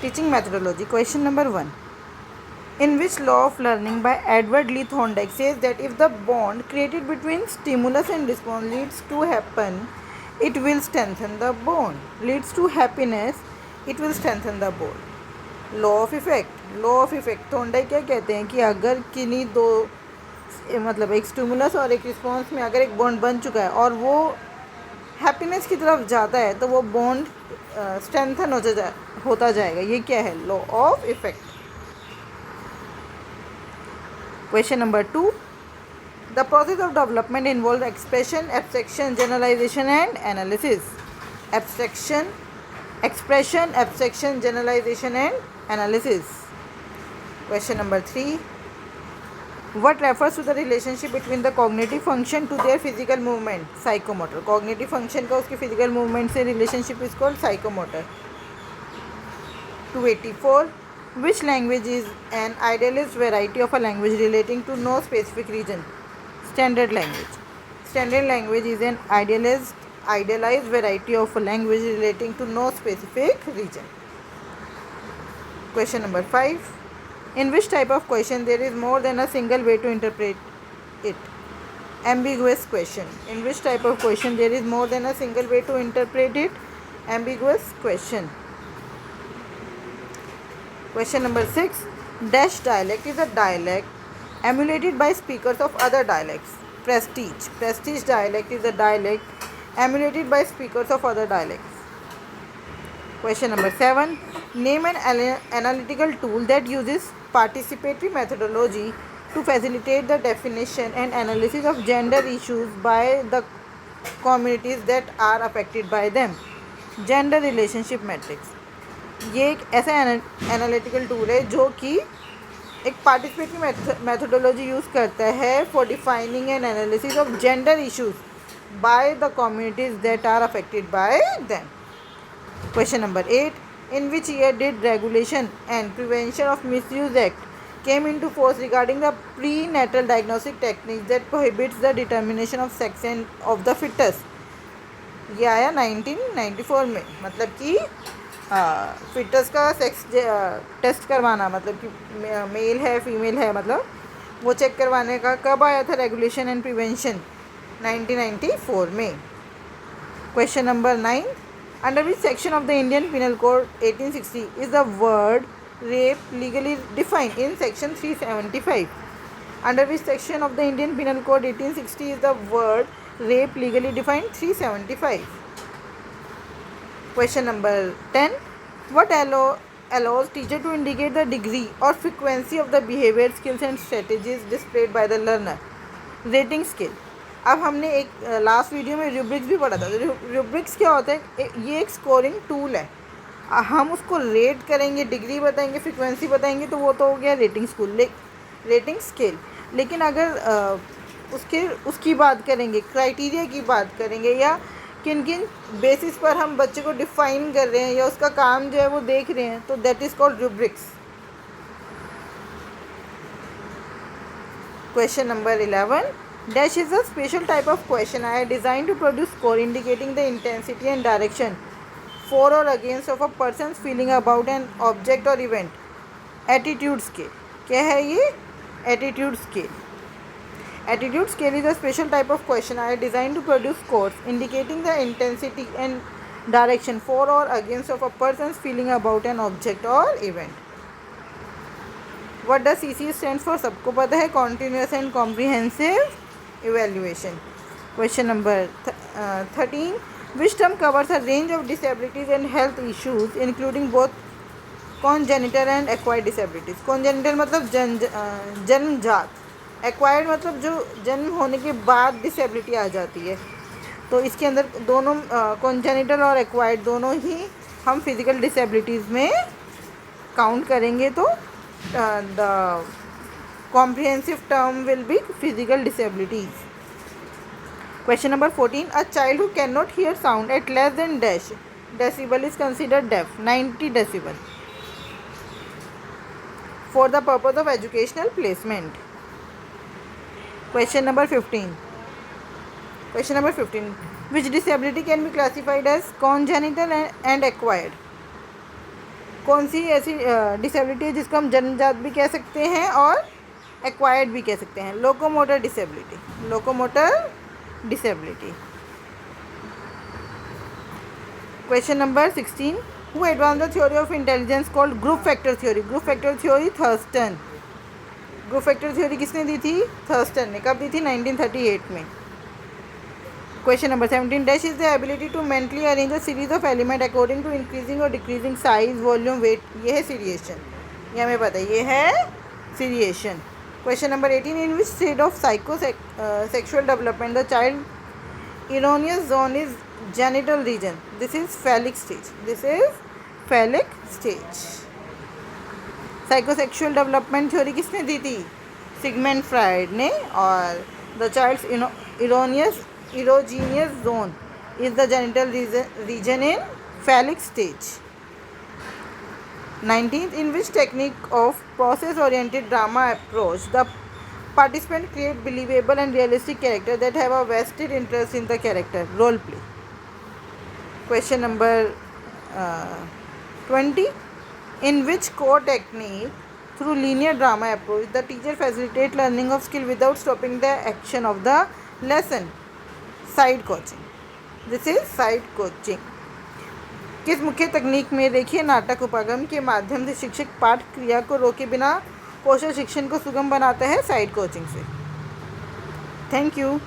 Teaching methodology. Question number 1. In which law of learning by Edward Lee Thorndike says that if the bond created between stimulus and response leads to happen, it will strengthen the bond. Leads to happiness, it will strengthen the bond. Law of effect Thorndike क्या कहते हैं कि अगर किन्हीं दो मतलब एक stimulus और एक रिस्पॉन्स में अगर एक बॉन्ड बन चुका है और वो हैप्पीनेस की तरफ जाता है तो वो बॉन्ड स्ट्रेंथन होता जाएगा. ये क्या है? Law of effect. Question number 2. The process of development involve expression, abstraction, generalization and analysis. expression, abstraction, generalization and analysis. Question number 3. What refers to the relationship between the cognitive function to their physical movement? Psychomotor. Cognitive function का उसके physical movement से relationship is called psychomotor. 284. Which language is an idealized variety of a language relating to no specific region? Standard language. Standard language is an idealized variety of a language relating to no specific region. Question number 5. In which type of question there is more than a single way to interpret it? Ambiguous question. In which type of question there is more than a single way to interpret it? Ambiguous question. Question number 6. Dash dialect is a dialect emulated by speakers of other dialects. Prestige. Prestige dialect is a dialect emulated by speakers of other dialects. Question number 7. Name an analytical tool that uses participatory methodology to facilitate the definition and analysis of gender issues by the communities that are affected by them. Gender relationship matrix. ये एक ऐसा analytical tool है जो कि एक participatory methodology use करता है for defining and analysis of gender issues by the communities that are affected by them. Question number 8. In which year did Regulation and Prevention of Misuse Act came into force regarding the prenatal diagnostic techniques that prohibits the determination of sex and of the fetus? ये आया 1994 में. मतलब कि foetus का sex test करवाना, मतलब कि mail है फीमेल है, मतलब वो चेक करवाने का कब आया था रेगुलेशन एंड प्रिवेंशन? 1994 में. Question number 9. Under which section of the Indian Penal Code 1860 is the word rape legally defined? In section 375. Under which section of the Indian Penal Code 1860 is the word rape legally defined? 375. Question number 10. What allows teacher to indicate the degree or frequency of the behavior, skills and strategies displayed by the learner? Rating scale. अब हमने एक last video में rubrics भी पढ़ा था. Rubrics क्या होता है? ये एक स्कोरिंग टूल है. हम उसको रेट करेंगे, डिग्री बताएंगे, फ्रीक्वेंसी बताएंगे, तो वो तो हो गया रेटिंग स्केल. लेकिन अगर उसकी बात करेंगे, क्राइटेरिया की बात करेंगे, या किन किन बेसिस पर हम बच्चे को डिफाइन कर रहे हैं या उसका काम जो है वो देख रहे हैं, तो that is called rubrics. Question number 11. Dash is a special type of questionnaire designed to produce score indicating the intensity and direction for or against of a person's feeling about an object or event. Attitude scale. क्या है ये? Attitude scale. Attitude scale is a special type of questionnaire designed to produce scores indicating the intensity and direction for or against of a person's feeling about an object or event. What does CC stands for? सबको पता है. Continuous and Comprehensive Evaluation. Question number 13. Which term covers a range of disabilities and health issues including both congenital and acquired disabilities? Congenital मतलब जन्मजात, acquired मतलब जो जन्म होने के बाद डिसेबिलिटी आ जाती है. तो इसके अंदर दोनों congenital और acquired दोनों ही हम फिज़िकल डिसेबिलिटीज़ में काउंट करेंगे. तो the comprehensive term will be physical disabilities. Question number 14. A child who cannot hear sound at less than dash decibel is considered deaf. 90 decibel. For the purpose of educational placement. Question number 15. Question number 15. Which disability can be classified as congenital and acquired? कौन सी ऐसी disability है जिसको हम जन्मजात भी कह सकते हैं और एक्वायर्ड भी कह सकते हैं? Locomotor disability, locomotor disability. Question number 16, who advance the theory of intelligence called group factor theory? Group factor theory Thurston. Group factor theory किसने दी थी? थर्स्टन ने। कब दी थी? 1938 में। Question number 17, dash is the ability to mentally arrange a series of element according to increasing और decreasing size, volume, weight. ये है सीरिएशन, ये हमें पता है, ये है seriation. Question number 18, in which stage of psycho sexual development the child erogenous zone is genital region? This is phallic stage, this is phallic stage. Psychosexual development theory किसने दी थी? सिगमंड फ्राइड ने। और the child's erogenous zone is the genital region in phallic stage. 19th, in which technique of process oriented drama approach the participant create believable and realistic character that have a vested interest in the character? Role play. Question number 20, in which core technique through linear drama approach the teacher facilitate learning of skill without stopping the action of the lesson? Side coaching, this is side coaching। किस मुख्य तकनीक में रेखीय नाटक उपागम के माध्यम से शिक्षक पाठ क्रिया को रोके बिना कौशल शिक्षण को सुगम बनाता है? साइड कोचिंग से। Thank you.